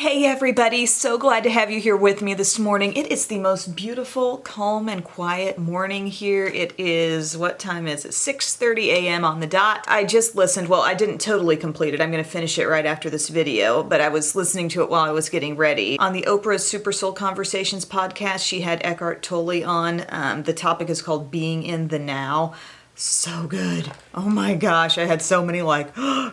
Hey everybody, so glad to have you here with me this morning. It is the most beautiful, calm, and quiet morning here. It is, what time is it? 6:30 a.m. on the dot. I just listened, well, I didn't totally complete it. I'm going to finish it right after this video, but I was listening to it while I was getting ready. On the Oprah's Super Soul Conversations podcast, she had Eckhart Tolle on. The topic is called Being in the Now. So good. Oh my gosh, I had so many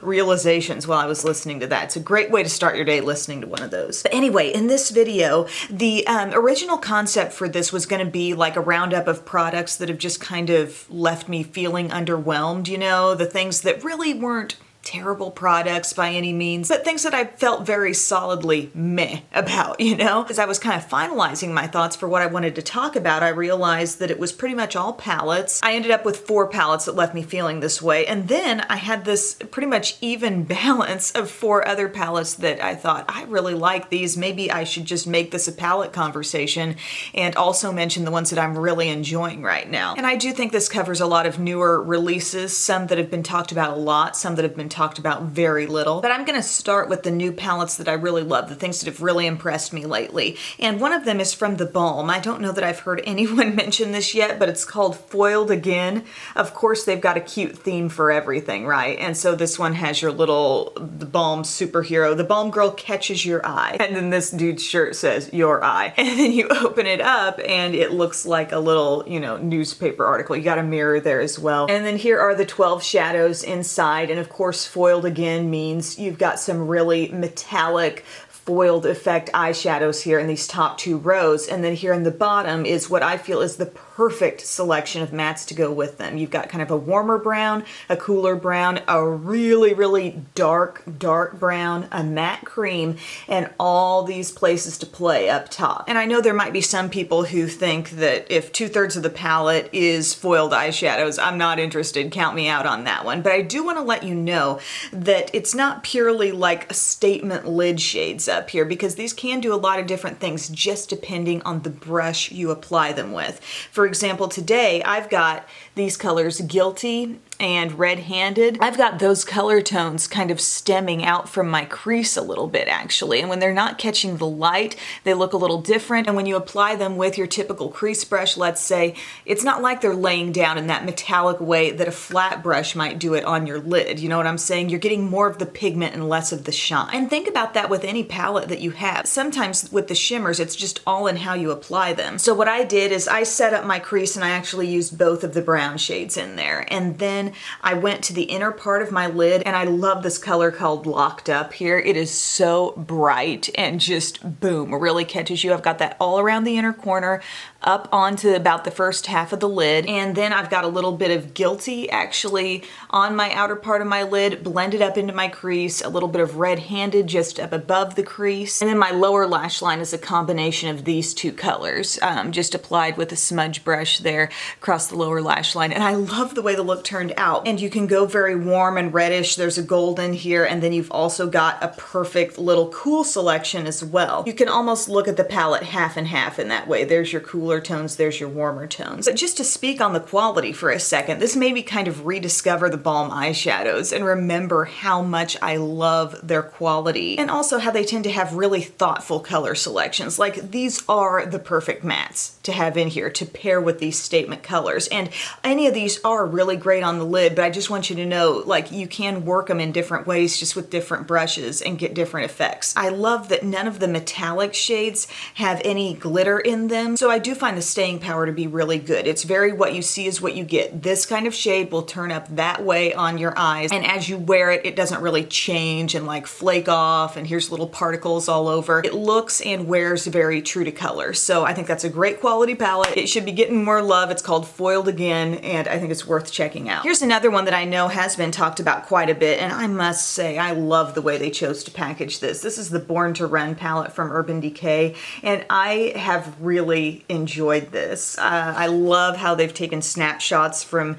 realizations while I was listening to that. It's a great way to start your day listening to one of those. But anyway, in this video, the original concept for this was going to be like a roundup of products that have just kind of left me feeling underwhelmed, you know, the things that really weren't terrible products by any means, but things that I felt very solidly meh about, you know? As I was kind of finalizing my thoughts for what I wanted to talk about, I realized that it was pretty much all palettes. I ended up with 4 palettes that left me feeling this way, and then I had this pretty much even balance of 4 other palettes that I thought, I really like these. Maybe I should just make this a palette conversation and also mention the ones that I'm really enjoying right now. And I do think this covers a lot of newer releases, some that have been talked about a lot, some that have been talked about very little. But I'm going to start with the new palettes that I really love, the things that have really impressed me lately. And one of them is from the Balm. I don't know that I've heard anyone mention this yet, but it's called Foiled Again. Of course, they've got a cute theme for everything, right? And so this one has your the Balm superhero. The Balm girl catches your eye. And then this dude's shirt says, your eye. And then you open it up and it looks like a little, newspaper article. You got a mirror there as well. And then here are the 12 shadows inside. And of course, foiled again means you've got some really metallic foiled effect eyeshadows here in these top 2 rows, and then here in the bottom is what I feel is the perfect selection of mattes to go with them. You've got kind of a warmer brown, a cooler brown, a really, really dark brown, a matte cream, and all these places to play up top. And I know there might be some people who think that if 2/3 of the palette is foiled eyeshadows, I'm not interested, count me out on that one. But I do want to let you know that it's not purely like statement lid shades up here, because these can do a lot of different things just depending on the brush you apply them with. For example, today I've got these colors Guilty and Red-Handed. I've got those color tones kind of stemming out from my crease a little bit actually, and when they're not catching the light, they look a little different. And when you apply them with your typical crease brush, let's say, it's not like they're laying down in that metallic way that a flat brush might do it on your lid. You know what I'm saying? You're getting more of the pigment and less of the shine. And think about that with any palette that you have. Sometimes with the shimmers, it's just all in how you apply them. So what I did is I set up my crease and I actually used both of the brown shades in there. And then I went to the inner part of my lid, and I love this color called Locked Up here. It is so bright and just boom, really catches you. I've got that all around the inner corner, up onto about the first half of the lid. And then I've got a little bit of Guilty actually on my outer part of my lid, blended up into my crease, a little bit of Red-Handed just up above the crease. And then my lower lash line is a combination of these 2 colors, just applied with a smudge brush there across the lower lash line. And I love the way the look turned out. And you can go very warm and reddish. There's a golden here, and then you've also got a perfect little cool selection as well. You can almost look at the palette half and half in that way. There's your cooler tones, there's your warmer tones. But just to speak on the quality for a second, this made me kind of rediscover the Balm eyeshadows and remember how much I love their quality, and also how they tend to have really thoughtful color selections. Like, these are the perfect mattes to have in here to pair with these statement colors. And any of these are really great on the lid, but I just want you to know, like, you can work them in different ways just with different brushes and get different effects. I love that none of the metallic shades have any glitter in them, so I do find the staying power to be really good. It's very what you see is what you get. This kind of shade will turn up that way on your eyes, and as you wear it, it doesn't really change and like flake off, and here's little particles all over. It looks and wears very true to color, so I think that's a great quality palette. It should be getting more love. It's called Foiled Again, and I think it's worth checking out. Here's another one that I know has been talked about quite a bit, and I must say I love the way they chose to package this. This is the Born to Run palette from Urban Decay, and I have really enjoyed this. I love how they've taken snapshots from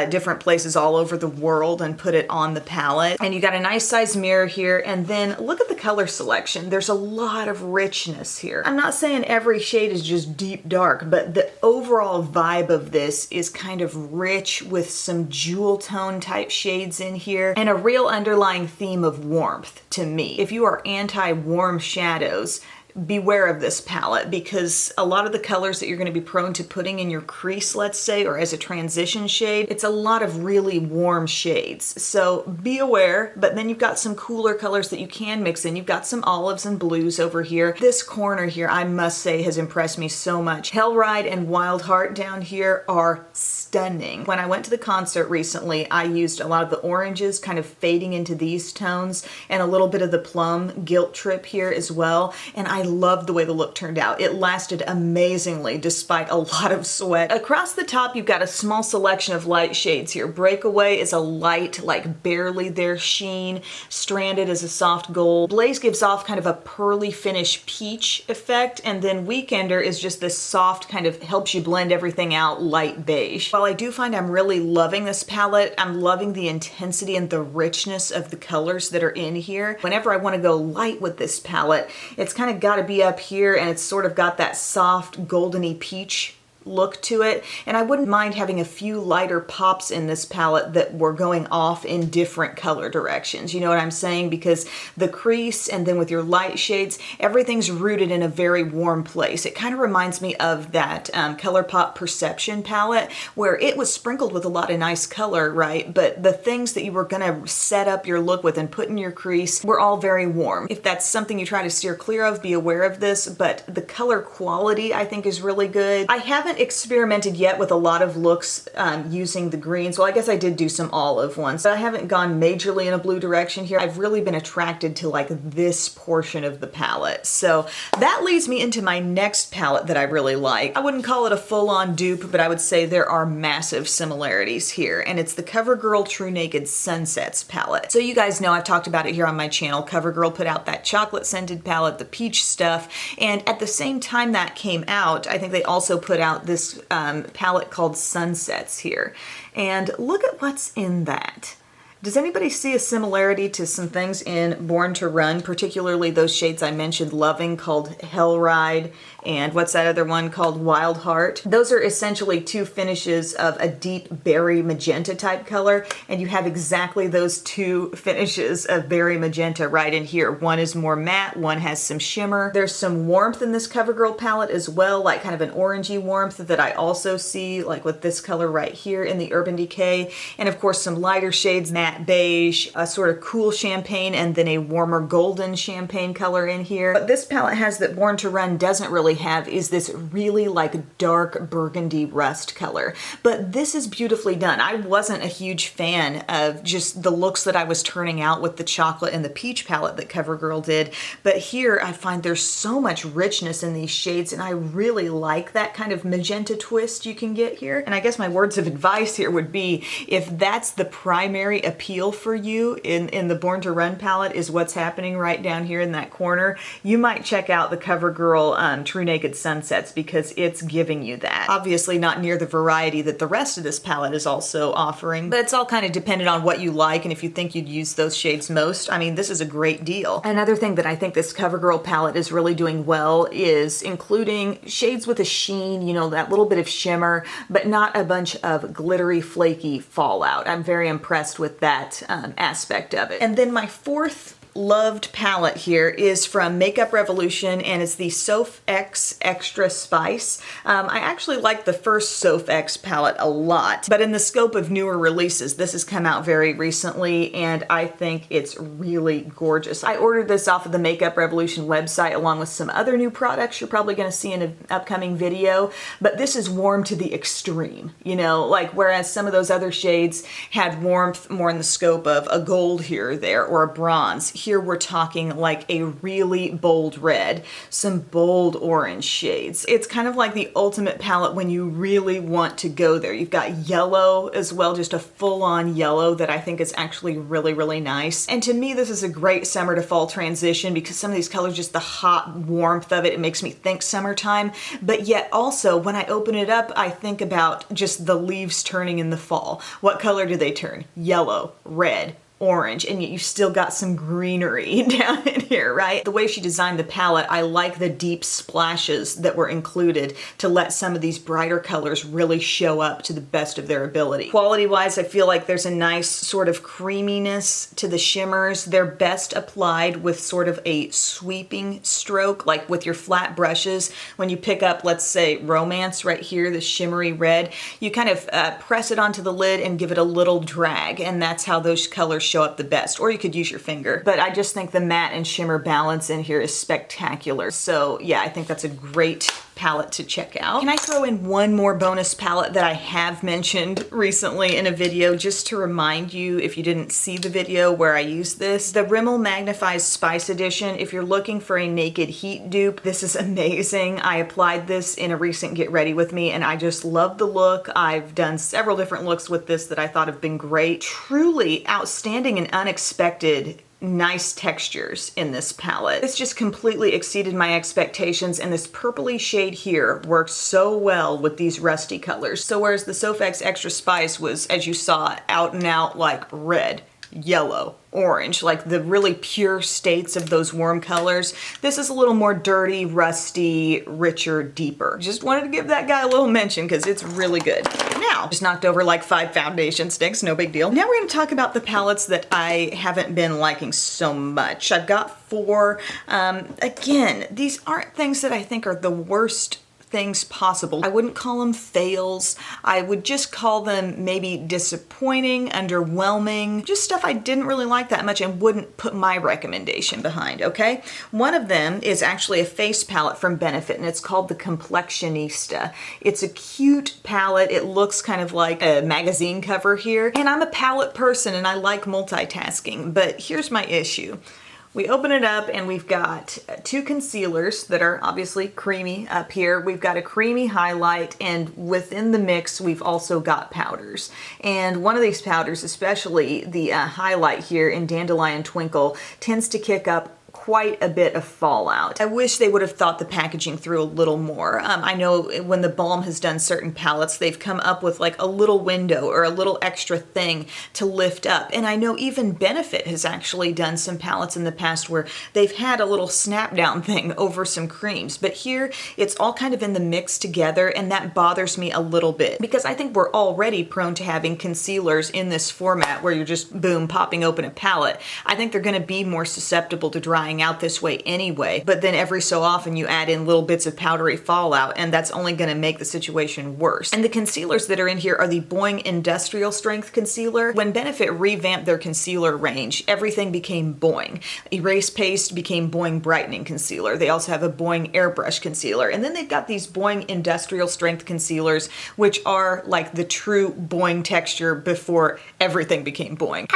different places all over the world and put it on the palette. And you got a nice size mirror here, and then look at the color selection. There's a lot of richness here. I'm not saying every shade is just deep dark, but the overall vibe of this is kind of rich with some jewel tone type shades in here, and a real underlying theme of warmth to me. If you are anti-warm shadows, beware of this palette, because a lot of the colors that you're going to be prone to putting in your crease, let's say, or as a transition shade, it's a lot of really warm shades. So be aware, but then you've got some cooler colors that you can mix in. You've got some olives and blues over here. This corner here, I must say, has impressed me so much. Hellride and Wild Heart down here are stunning. When I went to the concert recently, I used a lot of the oranges kind of fading into these tones and a little bit of the plum Guilt Trip here as well, and I loved the way the look turned out. It lasted amazingly despite a lot of sweat. Across the top, you've got a small selection of light shades here. Breakaway is a light, like barely there sheen. Stranded is a soft gold. Blaze gives off kind of a pearly finish peach effect, and then Weekender is just this soft kind of helps you blend everything out light beige. While I do find I'm really loving this palette, I'm loving the intensity and the richness of the colors that are in here. Whenever I want to go light with this palette, it's kind of got to be up here, and it's sort of got that soft goldeny peach look to it, and I wouldn't mind having a few lighter pops in this palette that were going off in different color directions. You know what I'm saying? Because the crease and then with your light shades, everything's rooted in a very warm place. It kind of reminds me of that ColourPop Perception palette, where it was sprinkled with a lot of nice color, right? But the things that you were gonna set up your look with and put in your crease were all very warm. If that's something you try to steer clear of, be aware of this, but the color quality I think is really good. I haven't experimented yet with a lot of looks using the greens. Well, I guess I did do some olive ones, but I haven't gone majorly in a blue direction here. I've really been attracted to like this portion of the palette. So that leads me into my next palette that I really like. I wouldn't call it a full-on dupe, but I would say there are massive similarities here, and it's the CoverGirl True Naked Sunsets palette. So you guys know I've talked about it here on my channel. CoverGirl put out that chocolate scented palette, the peach stuff, and at the same time that came out, I think they also put out this palette called Sunsets here. And look at what's in that. Does anybody see a similarity to some things in Born to Run, particularly those shades I mentioned loving called Hellride and what's that other one called Wild Heart? Those are essentially two finishes of a deep berry magenta type color, and you have exactly those two finishes of berry magenta right in here. One is more matte, one has some shimmer. There's some warmth in this CoverGirl palette as well, like kind of an orangey warmth that I also see like with this color right here in the Urban Decay, and of course some lighter shades, matte beige, a sort of cool champagne, and then a warmer golden champagne color in here. What this palette has that Born to Run doesn't really have is this really like dark burgundy rust color, but this is beautifully done. I wasn't a huge fan of just the looks that I was turning out with the chocolate and the peach palette that CoverGirl did, but here I find there's so much richness in these shades, and I really like that kind of magenta twist you can get here. And I guess my words of advice here would be, if that's the primary appeal for you in the Born to Run palette is what's happening right down here in that corner, you might check out the CoverGirl True Naked Sunsets, because it's giving you that. Obviously not near the variety that the rest of this palette is also offering, but it's all kind of dependent on what you like and if you think you'd use those shades most. I mean, this is a great deal. Another thing that I think this CoverGirl palette is really doing well is including shades with a sheen, you know, that little bit of shimmer, but not a bunch of glittery, flaky fallout. I'm very impressed with that aspect of it. And then my fourth loved palette here is from Makeup Revolution, and it's the Soph X Extra Spice. I actually like the first Soph X palette a lot, but in the scope of newer releases, this has come out very recently, and I think it's really gorgeous. I ordered this off of the Makeup Revolution website along with some other new products you're probably going to see in an upcoming video, but this is warm to the extreme, you know, like whereas some of those other shades had warmth more in the scope of a gold here or there or a bronze. Here we're talking like a really bold red, some bold orange shades. It's kind of like the ultimate palette when you really want to go there. You've got yellow as well, just a full-on yellow that I think is actually really, really nice. And to me, this is a great summer to fall transition because some of these colors, just the hot warmth of it, it makes me think summertime. But yet also, when I open it up, I think about just the leaves turning in the fall. What color do they turn? Yellow, red, orange, and yet you still got some greenery down in here, right? The way she designed the palette, I like the deep splashes that were included to let some of these brighter colors really show up to the best of their ability. Quality-wise, I feel like there's a nice sort of creaminess to the shimmers. They're best applied with sort of a sweeping stroke, like with your flat brushes. When you pick up, let's say, Romance right here, the shimmery red, you kind of press it onto the lid and give it a little drag, and that's how those colors show up the best. Or you could use your finger. But I just think the matte and shimmer balance in here is spectacular. So yeah, I think that's a great palette to check out. Can I throw in one more bonus palette that I have mentioned recently in a video, just to remind you, if you didn't see the video where I used this? The Rimmel Magnifies Spice Edition. If you're looking for a naked heat dupe, this is amazing. I applied this in a recent Get Ready With Me, and I just love the look. I've done several different looks with this that I thought have been great. Truly outstanding and unexpected nice textures in this palette. This just completely exceeded my expectations, and this purpley shade here works so well with these rusty colors. So whereas the Sofx Extra Spice was, as you saw, out and out like red, yellow, orange, like the really pure states of those warm colors, this is a little more dirty, rusty, richer, deeper. Just wanted to give that guy a little mention because it's really good. Now, just knocked over like 5 foundation sticks, no big deal. Now we're going to talk about the palettes that I haven't been liking so much. I've got 4. Again, these aren't things that I think are the worst things possible. I wouldn't call them fails. I would just call them maybe disappointing, underwhelming, just stuff I didn't really like that much and wouldn't put my recommendation behind, okay? One of them is actually a face palette from Benefit, and it's called the Complexionista. It's a cute palette. It looks kind of like a magazine cover here, and I'm a palette person and I like multitasking, but here's my issue. We open it up and we've got 2 concealers that are obviously creamy up here. We've got a creamy highlight, and within the mix we've also got powders. And one of these powders, especially the highlight here in Dandelion Twinkle, tends to kick up quite a bit of fallout. I wish they would have thought the packaging through a little more. I know when the Balm has done certain palettes, they've come up with like a little window or a little extra thing to lift up. And I know even Benefit has actually done some palettes in the past where they've had a little snap down thing over some creams. But here it's all kind of in the mix together, and that bothers me a little bit because I think we're already prone to having concealers in this format where you're just boom, popping open a palette. I think they're going to be more susceptible to drying out this way anyway, but then every so often you add in little bits of powdery fallout, and that's only going to make the situation worse. And the concealers that are in here are the Boing Industrial Strength Concealer. When Benefit revamped their concealer range, everything became Boing. Erase Paste became Boing Brightening Concealer. They also have a Boing Airbrush Concealer, and then they've got these Boing Industrial Strength Concealers, which are like the true Boing texture before everything became Boing.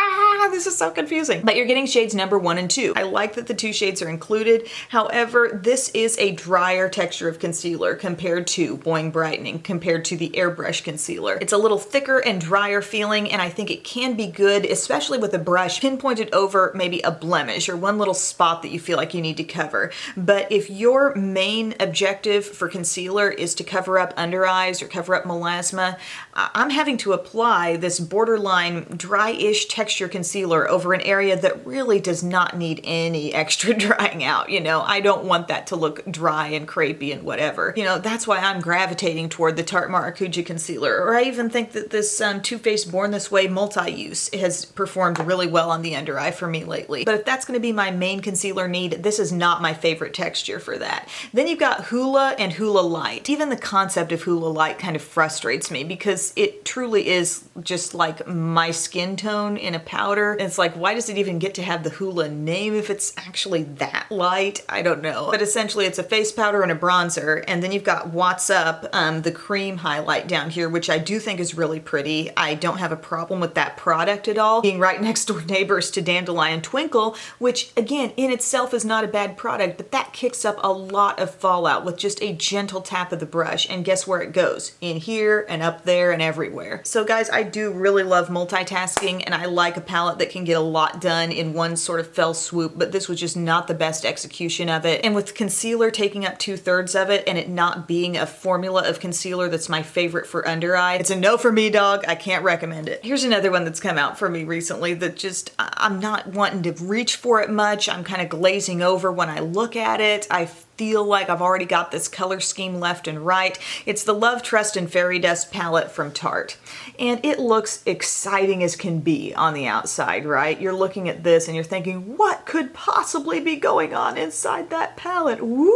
This is so confusing. But you're getting shades number 1 and 2. I like that the 2 shades are included. However, this is a drier texture of concealer compared to Boing Brightening, compared to the Airbrush Concealer. It's a little thicker and drier feeling, and I think it can be good, especially with a brush pinpointed over maybe a blemish or one little spot that you feel like you need to cover. But if your main objective for concealer is to cover up under eyes or cover up melasma, I'm having to apply this borderline dry-ish texture concealer over an area that really does not need any extra drying out. You know, I don't want that to look dry and crepey and whatever. You know, that's why I'm gravitating toward the Tarte Maracuja concealer. Or I even think that this Too Faced Born This Way multi-use has performed really well on the under eye for me lately. But if that's going to be my main concealer need, this is not my favorite texture for that. Then you've got Hoola and Hoola Light. Even the concept of Hoola Light kind of frustrates me because it truly is just like my skin tone in a powder. It's like, why does it even get to have the Hoola name if it's actually that light? I don't know. But essentially it's a face powder and a bronzer, and then you've got What's Up, the cream highlight down here, which I do think is really pretty. I don't have a problem with that product at all, being right next door neighbors to Dandelion Twinkle, which again in itself is not a bad product, but that kicks up a lot of fallout with just a gentle tap of the brush, and guess where it goes? In here and up there and everywhere. So guys, I do really love multitasking, and I like a palette palette that can get a lot done in one sort of fell swoop, but this was just not the best execution of it. And with concealer taking up 2/3 of it and it not being a formula of concealer that's my favorite for under eye, it's a no for me, dog. I can't recommend it. Here's another one that's come out for me recently that just, I'm not wanting to reach for it much. I'm kind of glazing over when I look at it. I feel like I've already got this color scheme left and right. It's the Love, Trust, and Fairy Dust palette from Tarte. And it looks exciting as can be on the outside, right? You're looking at this and you're thinking, what could possibly be going on inside that palette? Woo!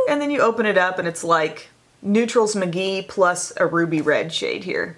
And then you open it up and it's like Neutrals McGee plus a ruby red shade here.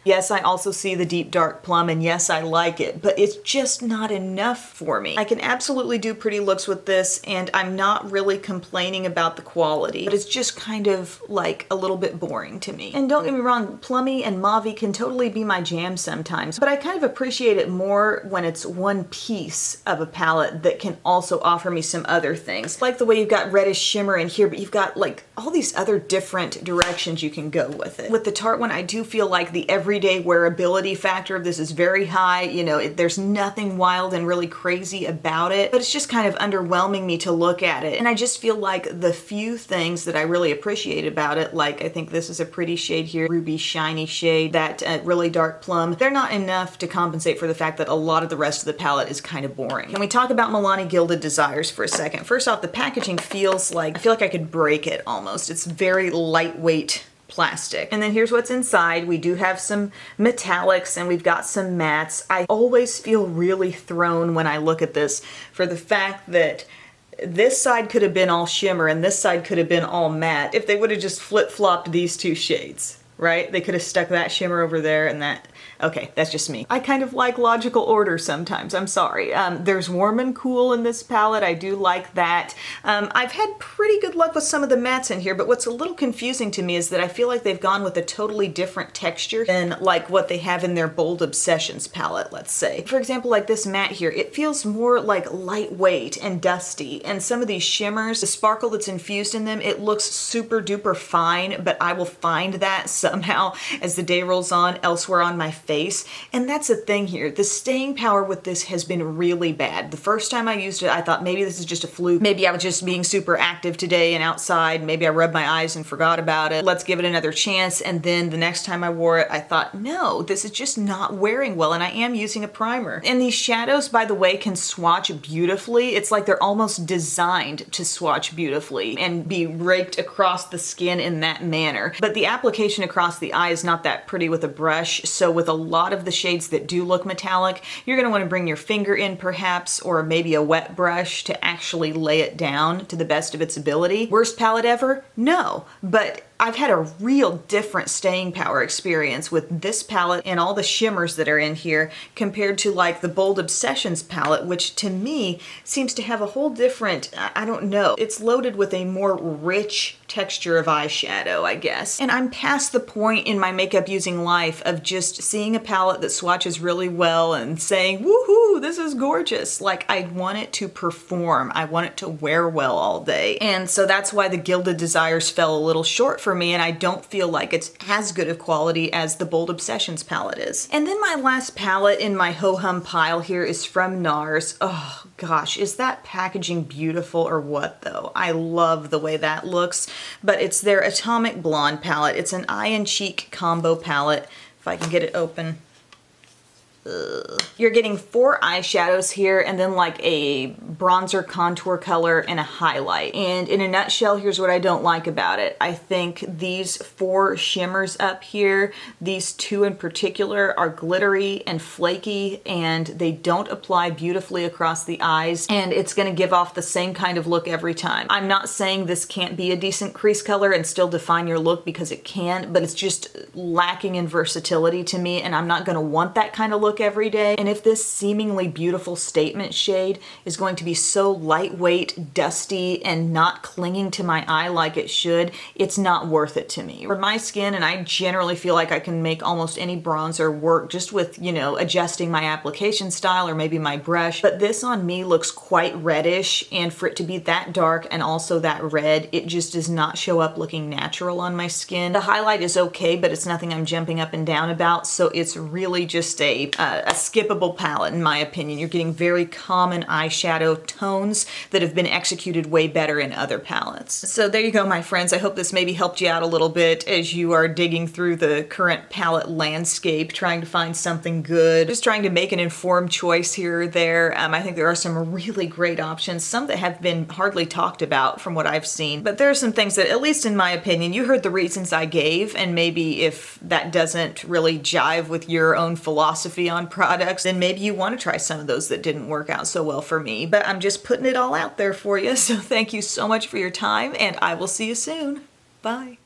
Yes, I also see the deep dark plum, and yes, I like it, but it's just not enough for me. I can absolutely do pretty looks with this, and I'm not really complaining about the quality, but it's just kind of like a little bit boring to me. And don't get me wrong, plummy and mauve can totally be my jam sometimes, but I kind of appreciate it more when it's one piece of a palette that can also offer me some other things. Like the way you've got reddish shimmer in here, but you've got like all these other different directions you can go with it. With the Tarte one, I do feel like the everyday wearability factor of this is very high. You know, there's nothing wild and really crazy about it, but it's just kind of underwhelming me to look at it. And I just feel like the few things that I really appreciate about it, like I think this is a pretty shade here, ruby shiny shade, that really dark plum, they're not enough to compensate for the fact that a lot of the rest of the palette is kind of boring. Can we talk about Milani Gilded Desires for a second? First off, the packaging feels like, I feel like I could break it almost. It's very lightweight plastic. And then here's what's inside. We do have some metallics and we've got some mattes. I always feel really thrown when I look at this for the fact that this side could have been all shimmer and this side could have been all matte if they would have just flip-flopped these two shades, right? They could have stuck that shimmer over there and that. Okay, that's just me. I kind of like logical order sometimes, I'm sorry. There's warm and cool in this palette, I do like that. I've had pretty good luck with some of the mattes in here, but what's a little confusing to me is that I feel like they've gone with a totally different texture than like what they have in their Bold Obsessions palette, let's say. For example, like this matte here, it feels more like lightweight and dusty, and some of these shimmers, the sparkle that's infused in them, it looks super duper fine, but I will find that somehow as the day rolls on elsewhere on my face. And that's the thing here. The staying power with this has been really bad. The first time I used it, I thought maybe this is just a fluke. Maybe I was just being super active today and outside. Maybe I rubbed my eyes and forgot about it. Let's give it another chance. And then the next time I wore it, I thought, no, this is just not wearing well. And I am using a primer. And these shadows, by the way, can swatch beautifully. It's like they're almost designed to swatch beautifully and be raked across the skin in that manner. But the application across the eye is not that pretty with a brush. So with a lot of the shades that do look metallic, you're going to want to bring your finger in perhaps, or maybe a wet brush to actually lay it down to the best of its ability. Worst palette ever? No, but I've had a real different staying power experience with this palette and all the shimmers that are in here compared to like the Bold Obsessions palette, which to me seems to have a whole different, I don't know, it's loaded with a more rich texture of eyeshadow, I guess. And I'm past the point in my makeup using life of just seeing a palette that swatches really well and saying, woohoo, this is gorgeous. Like, I want it to perform. I want it to wear well all day. And so that's why the Gilded Desires fell a little short for me, and I don't feel like it's as good of quality as the Bold Obsessions palette is. And then my last palette in my ho-hum pile here is from NARS. Oh gosh, is that packaging beautiful or what though? I love the way that looks, but it's their Atomic Blonde palette. It's an eye and cheek combo palette. If I can get it open. You're getting 4 eyeshadows here and then like a bronzer contour color and a highlight. And in a nutshell, here's what I don't like about it. I think these 4 shimmers up here, these 2 in particular, are glittery and flaky and they don't apply beautifully across the eyes, and it's going to give off the same kind of look every time. I'm not saying this can't be a decent crease color and still define your look, because it can, but it's just lacking in versatility to me, and I'm not going to want that kind of look every day. And if this seemingly beautiful statement shade is going to be so lightweight, dusty, and not clinging to my eye like it should, it's not worth it to me. For my skin, and I generally feel like I can make almost any bronzer work just with, you know, adjusting my application style or maybe my brush, but this on me looks quite reddish, and for it to be that dark and also that red, it just does not show up looking natural on my skin. The highlight is okay, but it's nothing I'm jumping up and down about, so it's really just a a skippable palette in my opinion. You're getting very common eyeshadow tones that have been executed way better in other palettes. So there you go, my friends. I hope this maybe helped you out a little bit as you are digging through the current palette landscape, trying to find something good, just trying to make an informed choice here or there. I think there are some really great options, some that have been hardly talked about from what I've seen, but there are some things that, at least in my opinion, you heard the reasons I gave, and maybe if that doesn't really jive with your own philosophy on products, then maybe you want to try some of those that didn't work out so well for me. But I'm just putting it all out there for you, so thank you so much for your time, and I will see you soon. Bye.